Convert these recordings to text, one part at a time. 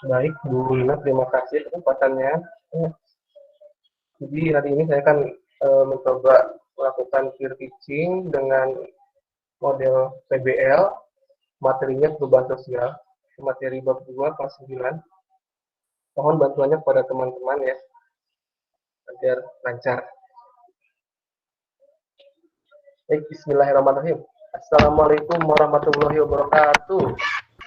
Baik, Bu Lina, terima kasih kesempatannya. Eh, Jadi hari ini saya akan mencoba melakukan peer teaching dengan model PBL, materinya perubahan sosial, materi bab 2 kelas 9. Mohon bantuannya kepada teman-teman ya, agar lancar. Baik, bismillahirrahmanirrahim. Assalamualaikum warahmatullahi wabarakatuh.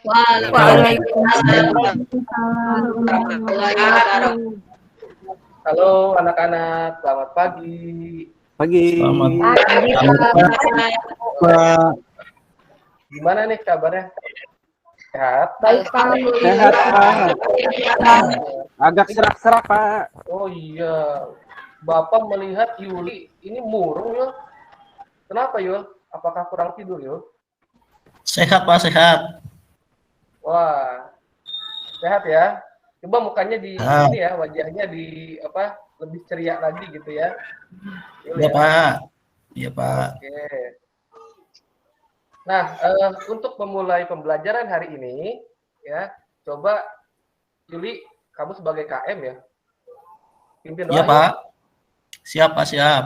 Waalaikumsalam. Halo anak-anak, selamat pagi. Selamat Pagi, Pak. Gimana nih kabarnya? Sehat? Baik, Pak. Sehat, Pak. Agak serak-serak, Pak. Oh iya, Bapak melihat Yuli ini murung Yul. Kenapa Yul? Apakah kurang tidur Yul? Sehat Pak, sehat. Wah, sehat ya. Coba mukanya di Ah. ini ya, wajahnya di apa? Lebih ceria lagi gitu ya. Yul, Iya ya? Pak, iya Pak. Oke. Nah, untuk memulai pembelajaran hari ini, ya, coba Yuli, kamu sebagai KM ya, pimpin doa Iya yuk. Pak, siap Pak, siap.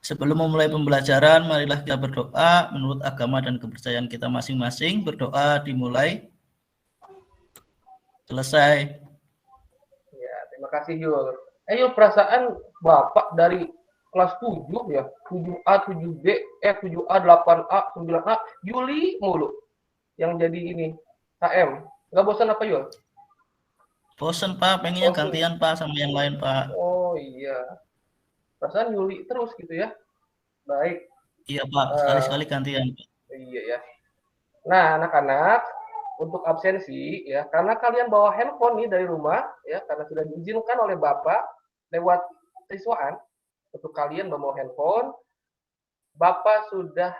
Sebelum memulai pembelajaran, marilah kita berdoa menurut agama dan kepercayaan kita masing-masing. Berdoa dimulai, selesai. Ya, terima kasih Yul. Yul, perasaan Bapak dari kelas 7 ya, 7A, 7B, 7A, 8A, 9A, Yuli mulu yang jadi ini, KM. Nggak bosan apa Yul? Bosen Pak, pengennya Bosen. gantian Pak sama yang lain Pak. Oh iya, perasaan Yuli terus gitu ya. Baik. Iya Pak, sekali-sekali gantian. Iya ya. Nah, anak-anak, untuk absensi ya, karena kalian bawa handphone nih dari rumah ya, karena sudah diizinkan oleh Bapak lewat siswaan untuk kalian membawa handphone, Bapak sudah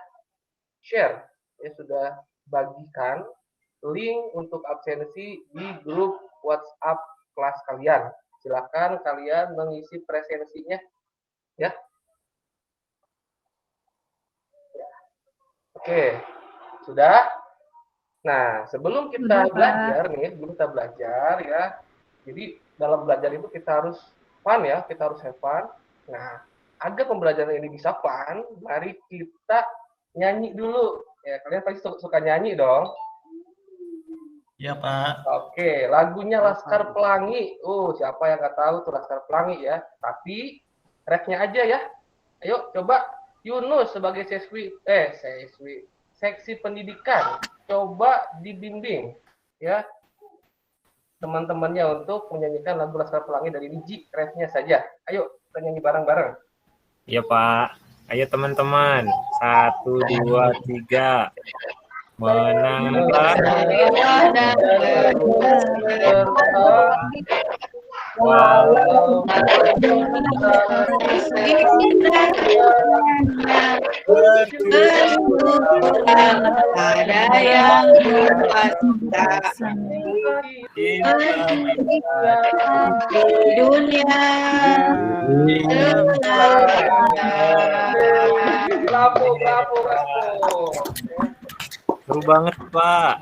share ya, sudah bagikan link untuk absensi di grup WhatsApp kelas kalian. Silakan kalian mengisi presensinya ya. Oke, sudah. Nah, sebelum kita belajar nih, sebelum kita belajar ya, jadi dalam belajar itu kita harus fun ya, kita harus have fun. Nah, agar pembelajaran ini bisa fun, mari kita nyanyi dulu. Ya, kalian pasti suka nyanyi dong. Iya Pak. Oke, lagunya Laskar Pelangi. Siapa yang nggak tahu tuh Laskar Pelangi ya? Tapi refnya aja ya. Ayo coba Yunus sebagai seksi pendidikan, coba dibimbing ya teman-temannya untuk menyanyikan lagu Laskar Pelangi dari Niji, refnya saja. Ayo kita nyanyi bareng-bareng. Iya Pak. Ayo teman-teman. 1, 2, 3. Menanglah walau ada yang berkuasa di dunia. Bravo. seru banget Pak.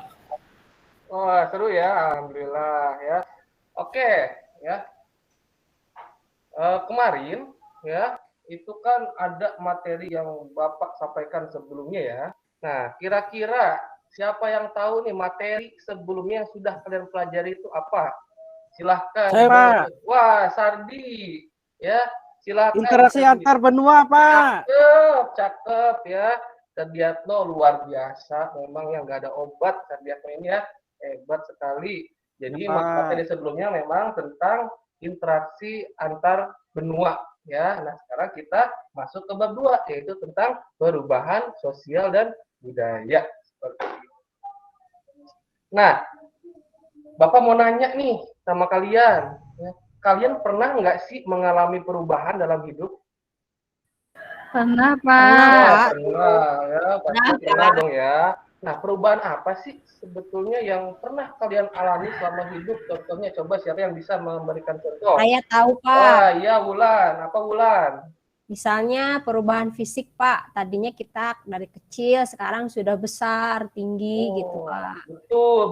Wah, seru ya, alhamdulillah ya. Oke, ya. Kemarin ya, itu kan ada materi yang Bapak sampaikan sebelumnya ya. Nah, kira-kira siapa yang tahu nih materi sebelumnya yang sudah kalian pelajari itu apa? Silahkan. Saya, Pak. Wah, Sardi. Ya, silahkan. Interaksi antar benua, Pak. Cakep ya. Sardiatno luar biasa. Memang yang nggak ada obat Sardiatno ini ya. Hebat sekali. Jadi materi sebelumnya memang tentang interaksi antar benua ya. Nah, sekarang kita masuk ke bab 2 yaitu tentang perubahan sosial dan budaya. Seperti itu. Nah, Bapak mau nanya nih sama kalian. Ya. Kalian pernah nggak sih mengalami perubahan dalam hidup? Pernah, Pak. Pernah ya, pasti pernah dong ya. Nah, perubahan apa sih sebetulnya yang pernah kalian alami selama hidup? Contohnya, coba siapa yang bisa memberikan contoh? Saya tahu, Pak. Wah, iya Wulan. Apa Wulan? Misalnya perubahan fisik, Pak. Tadinya kita dari kecil, sekarang sudah besar, tinggi gitu, Pak.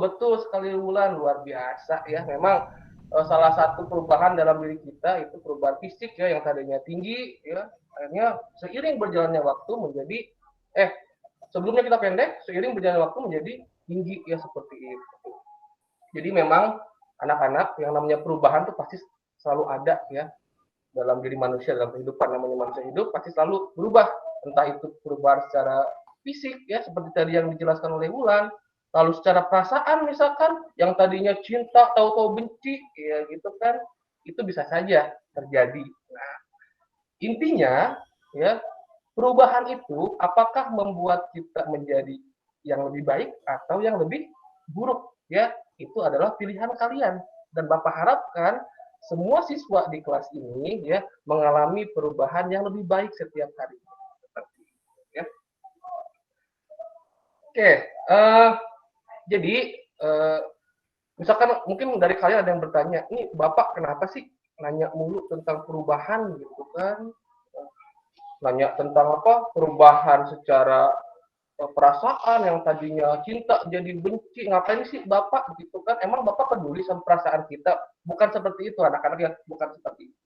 Betul sekali Wulan, luar biasa ya. Memang salah satu perubahan dalam diri kita itu perubahan fisik ya, yang tadinya tinggi ya, akhirnya seiring berjalannya waktu menjadi sebelumnya kita pendek, seiring berjalannya waktu menjadi tinggi ya, seperti itu. Jadi memang anak-anak yang namanya perubahan itu pasti selalu ada ya dalam diri manusia, dalam kehidupan. Namanya manusia hidup pasti selalu berubah, entah itu perubahan secara fisik ya seperti tadi yang dijelaskan oleh Wulan, lalu secara perasaan misalkan yang tadinya cinta tahu-tahu benci ya gitu kan, itu bisa saja terjadi. Nah, intinya ya, perubahan itu apakah membuat kita menjadi yang lebih baik atau yang lebih buruk ya, itu adalah pilihan kalian, dan Bapak harapkan semua siswa di kelas ini ya mengalami perubahan yang lebih baik setiap hari. Ya. Oke, jadi misalkan mungkin dari kalian ada yang bertanya, ini Bapak kenapa sih nanya mulu tentang perubahan gitu kan? Nanya tentang apa? Perubahan secara perasaan, yang tadinya cinta jadi benci, ngapain sih Bapak gitu kan? Emang Bapak peduli sama perasaan kita? Bukan seperti itu anak-anak ya, bukan seperti itu.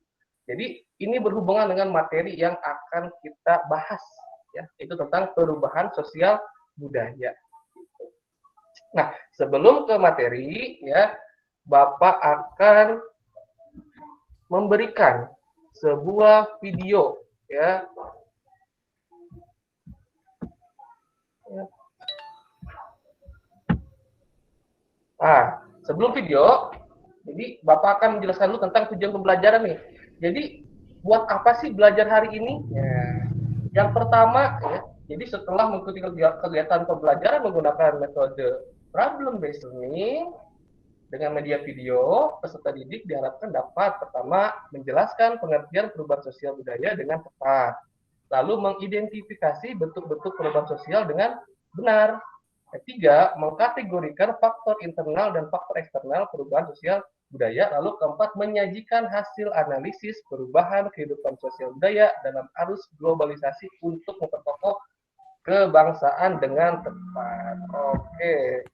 Jadi ini berhubungan dengan materi yang akan kita bahas ya, itu tentang perubahan sosial budaya. Nah, sebelum ke materi ya, Bapak akan memberikan sebuah video ya. Sebelum video, jadi Bapak akan menjelaskan dulu tentang tujuan pembelajaran nih. Jadi, buat apa sih belajar hari ini? Ya. Yang pertama, ya, jadi setelah mengikuti kegiatan pembelajaran menggunakan metode problem based learning dengan media video, peserta didik diharapkan dapat pertama menjelaskan pengertian perubahan sosial budaya dengan tepat, lalu mengidentifikasi bentuk-bentuk perubahan sosial dengan benar. Ketiga, mengkategorikan faktor internal dan faktor eksternal perubahan sosial budaya. Lalu keempat, menyajikan hasil analisis perubahan kehidupan sosial budaya dalam arus globalisasi untuk memperkokoh kebangsaan dengan tepat. Oke,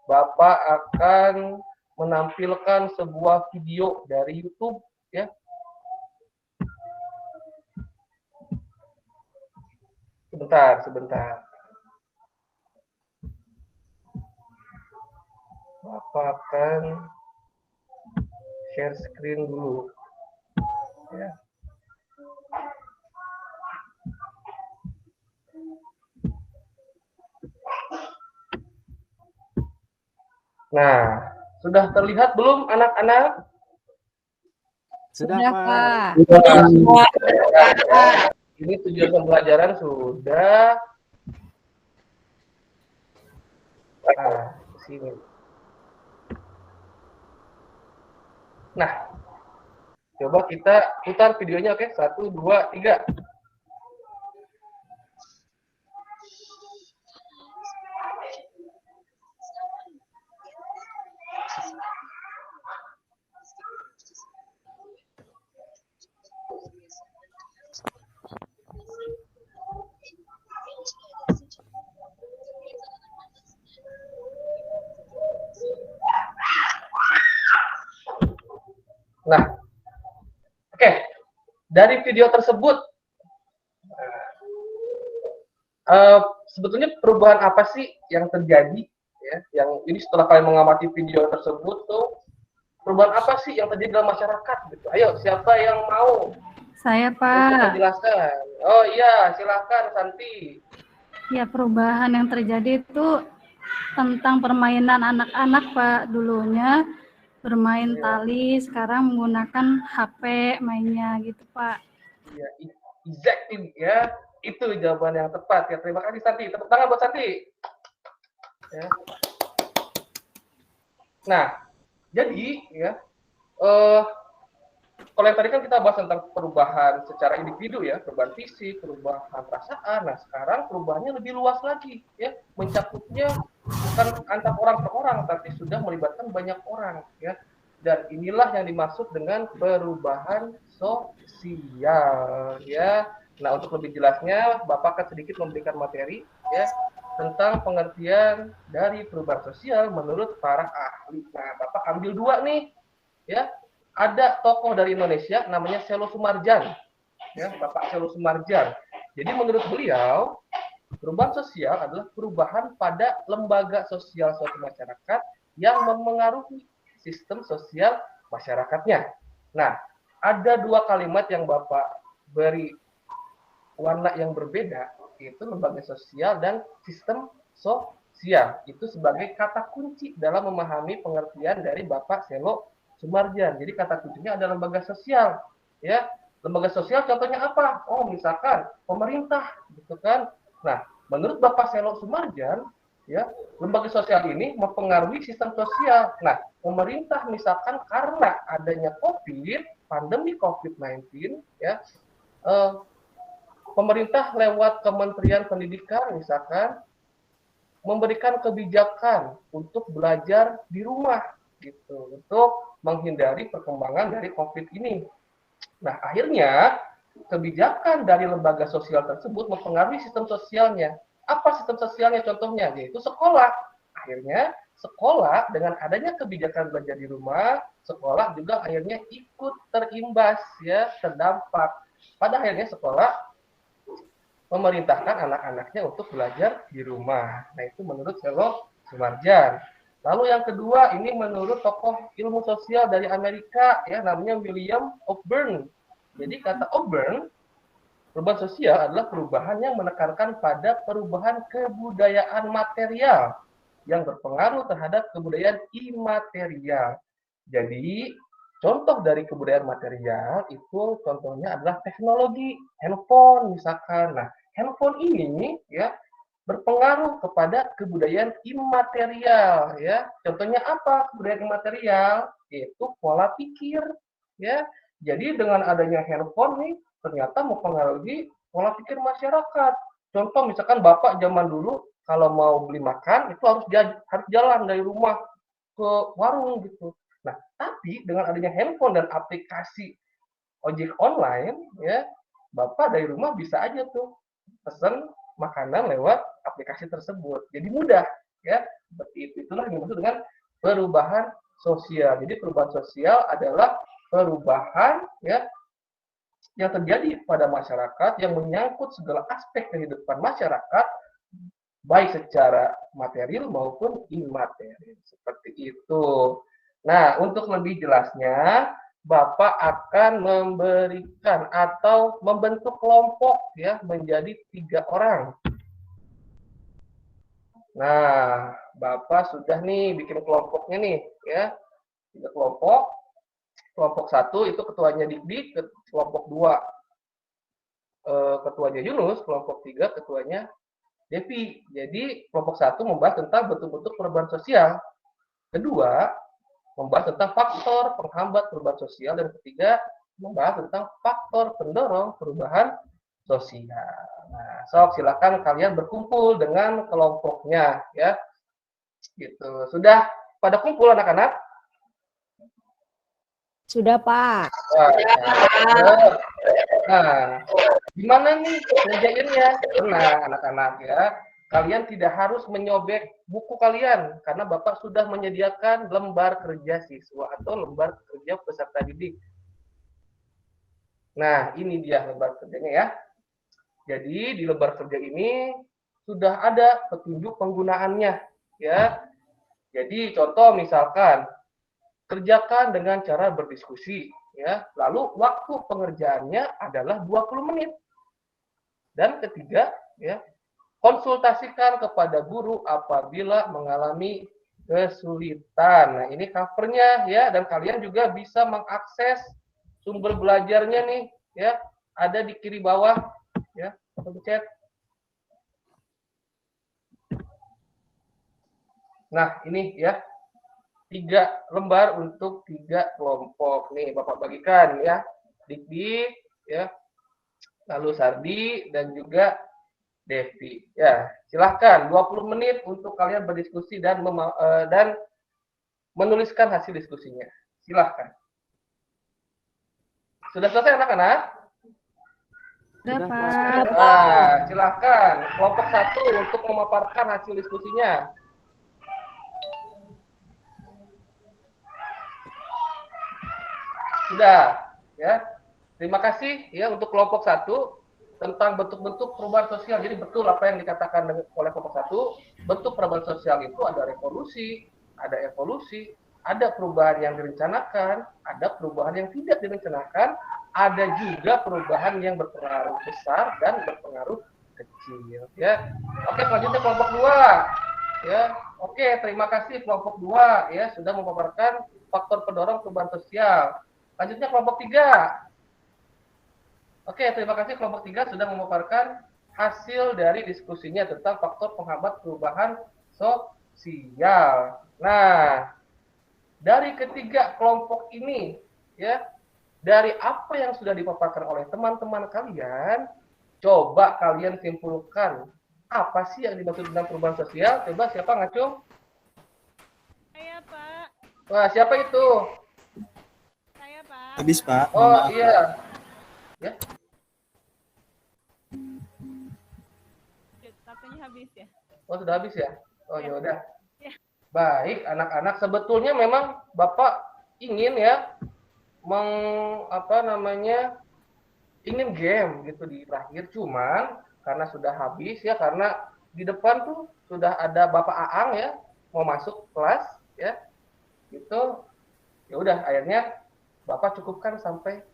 Bapak akan menampilkan sebuah video dari YouTube ya. Sebentar. Bapak akan share screen dulu. Ya. Nah, sudah terlihat belum anak-anak? Sudah, Pak. Ini tujuan pembelajaran sudah. Sini. Nah, coba kita putar videonya, oke? 1, 2, 3. Nah, oke. Dari video tersebut, sebetulnya perubahan apa sih yang terjadi? Ya, yang ini setelah kalian mengamati video tersebut tuh, perubahan apa sih yang terjadi dalam masyarakat? Gitu. Ayo, siapa yang mau? Saya, Pak. Jelaskan. Oh iya, silakan Santi. Ya, perubahan yang terjadi itu tentang permainan anak-anak, Pak. Dulunya bermain tali, sekarang menggunakan HP mainnya gitu, Pak. Ya, exactly ya. Itu jawaban yang tepat ya. Terima kasih Santi. Tepuk tangan buat Santi. Ya. Nah, jadi ya, kalau yang tadi kan kita bahas tentang perubahan secara individu ya, perubahan fisik, perubahan perasaan. Nah, sekarang perubahannya lebih luas lagi ya, mencakupnya bukan antar orang per orang, tapi sudah melibatkan banyak orang ya. Dan inilah yang dimaksud dengan perubahan sosial, ya. Nah, untuk lebih jelasnya, Bapak akan sedikit memberikan materi, ya, tentang pengertian dari perubahan sosial menurut para ahli. Nah, Bapak ambil dua nih, ya. Ada tokoh dari Indonesia namanya Selo Sumarjan, ya, Bapak Selo Sumarjan. Jadi menurut beliau, perubahan sosial adalah perubahan pada lembaga sosial suatu masyarakat yang memengaruhi sistem sosial masyarakatnya. Nah, ada dua kalimat yang Bapak beri warna yang berbeda, yaitu lembaga sosial dan sistem sosial. Itu sebagai kata kunci dalam memahami pengertian dari Bapak Selo Sumarjan. Jadi kata kuncinya adalah lembaga sosial, ya. Lembaga sosial contohnya apa? Oh, misalkan pemerintah, gitu kan. Nah, menurut Bapak Selo Sumarjan, ya, lembaga sosial ini mempengaruhi sistem sosial. Nah, pemerintah misalkan karena adanya pandemi COVID-19, ya, pemerintah lewat Kementerian Pendidikan misalkan memberikan kebijakan untuk belajar di rumah, gitu, untuk menghindari perkembangan dari COVID ini. Nah, akhirnya kebijakan dari lembaga sosial tersebut mempengaruhi sistem sosialnya. Apa sistem sosialnya contohnya? Yaitu sekolah. Akhirnya sekolah dengan adanya kebijakan belajar di rumah, sekolah juga akhirnya ikut terimbas, ya, terdampak. Pada akhirnya sekolah memerintahkan anak-anaknya untuk belajar di rumah. Nah, itu menurut Selo Sumarjan. Lalu yang kedua, ini menurut tokoh ilmu sosial dari Amerika, ya, namanya William O'Byrne. Jadi kata O'Byrne, perubahan sosial adalah perubahan yang menekankan pada perubahan kebudayaan material yang berpengaruh terhadap kebudayaan imaterial. Jadi, contoh dari kebudayaan material itu contohnya adalah teknologi, handphone misalkan. Nah, handphone ini, ya, berpengaruh kepada kebudayaan imaterial, ya. Contohnya apa kebudayaan imaterial? Yaitu pola pikir, ya. Jadi dengan adanya handphone nih ternyata mempengaruhi pola pikir masyarakat. Contoh misalkan Bapak zaman dulu kalau mau beli makan itu harus jalan dari rumah ke warung gitu. Nah, tapi dengan adanya handphone dan aplikasi ojek online, ya, Bapak dari rumah bisa aja tuh pesan makanan lewat aplikasi tersebut. Jadi mudah, ya. Seperti itu. Itulah yang dimaksud dengan perubahan sosial. Jadi perubahan sosial adalah perubahan, ya, yang terjadi pada masyarakat yang menyangkut segala aspek kehidupan masyarakat baik secara material maupun imaterial. Seperti itu. Nah, untuk lebih jelasnya, Bapak akan memberikan atau membentuk kelompok, ya, menjadi 3 orang. Nah, Bapak sudah nih bikin kelompoknya nih, ya. 3 kelompok. Kelompok 1 itu ketuanya Dikdik, kelompok 2 ketuanya Yunus, kelompok 3 ketuanya Devi. Jadi kelompok 1 membahas tentang bentuk-bentuk perubahan sosial. Kedua, membahas tentang faktor penghambat perubahan sosial, dan ketiga membahas tentang faktor pendorong perubahan sosial. Nah, silakan kalian berkumpul dengan kelompoknya, ya. Gitu. Sudah pada kumpul anak-anak? Sudah, Pak. Nah, gimana nih ngerjainnya? Tenang anak-anak, ya. Kalian tidak harus menyobek buku kalian, karena Bapak sudah menyediakan lembar kerja siswa atau lembar kerja peserta didik. Nah, ini dia lembar kerjanya, ya. Jadi, di lembar kerja ini sudah ada petunjuk penggunaannya, ya. Jadi, contoh misalkan, kerjakan dengan cara berdiskusi, ya. Lalu, waktu pengerjaannya adalah 20 menit. Dan ketiga, ya, konsultasikan kepada guru apabila mengalami kesulitan. Nah, ini covernya, ya, dan kalian juga bisa mengakses sumber belajarnya nih, ya, ada di kiri bawah, ya, chat. Nah, ini, ya, 3 lembar untuk 3 kelompok nih Bapak bagikan, ya, Dikdik, ya, lalu Sardi dan juga Devi. Ya, silahkan 20 menit untuk kalian berdiskusi dan menuliskan hasil diskusinya. Silahkan. Sudah selesai anak-anak? Sudah, Sudah, Pak. Nah, silahkan. Kelompok 1 untuk memaparkan hasil diskusinya. Sudah, ya. Terima kasih ya untuk kelompok 1 tentang bentuk-bentuk perubahan sosial. Jadi betul apa yang dikatakan oleh kelompok 1, bentuk perubahan sosial itu ada revolusi, ada evolusi, ada perubahan yang direncanakan, ada perubahan yang tidak direncanakan, ada juga perubahan yang berpengaruh besar dan berpengaruh kecil. Ya, oke, selanjutnya kelompok 2. Ya, oke, terima kasih kelompok 2 ya sudah memaparkan faktor pendorong perubahan sosial. Lanjutnya kelompok 3. Oke, terima kasih kelompok 3 sudah memaparkan hasil dari diskusinya tentang faktor penghambat perubahan sosial. Nah, dari ketiga kelompok ini, ya, dari apa yang sudah dipaparkan oleh teman-teman kalian, coba kalian simpulkan apa sih yang dimaksud dengan perubahan sosial. Coba siapa ngacung? Saya, Pak. Wah, siapa itu? Saya, Pak. Habis, Pak. Oh, iya. Ya. Waktunya habis ya. Oh, sudah habis ya? Oh, ya udah. Ya. Baik, anak-anak, sebetulnya memang Bapak ingin ya ingin game gitu di akhir, cuman karena sudah habis ya, karena di depan tuh sudah ada Bapak Aang ya mau masuk kelas ya. Gitu. Ya udah, akhirnya Bapak cukupkan sampai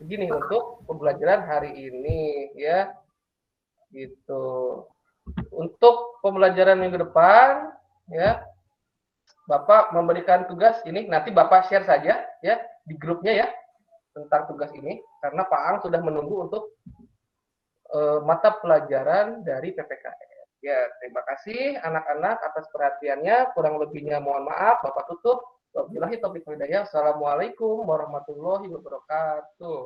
begini untuk pembelajaran hari ini ya. Gitu. Untuk pembelajaran minggu depan ya, Bapak memberikan tugas ini, nanti Bapak share saja ya di grupnya ya tentang tugas ini, karena Pak Ang sudah menunggu untuk mata pelajaran dari PPKN. Ya, terima kasih anak-anak atas perhatiannya, kurang lebihnya mohon maaf, Bapak tutup. Wabillahi taufiq wal hidayah. Assalamualaikum warahmatullahi wabarakatuh.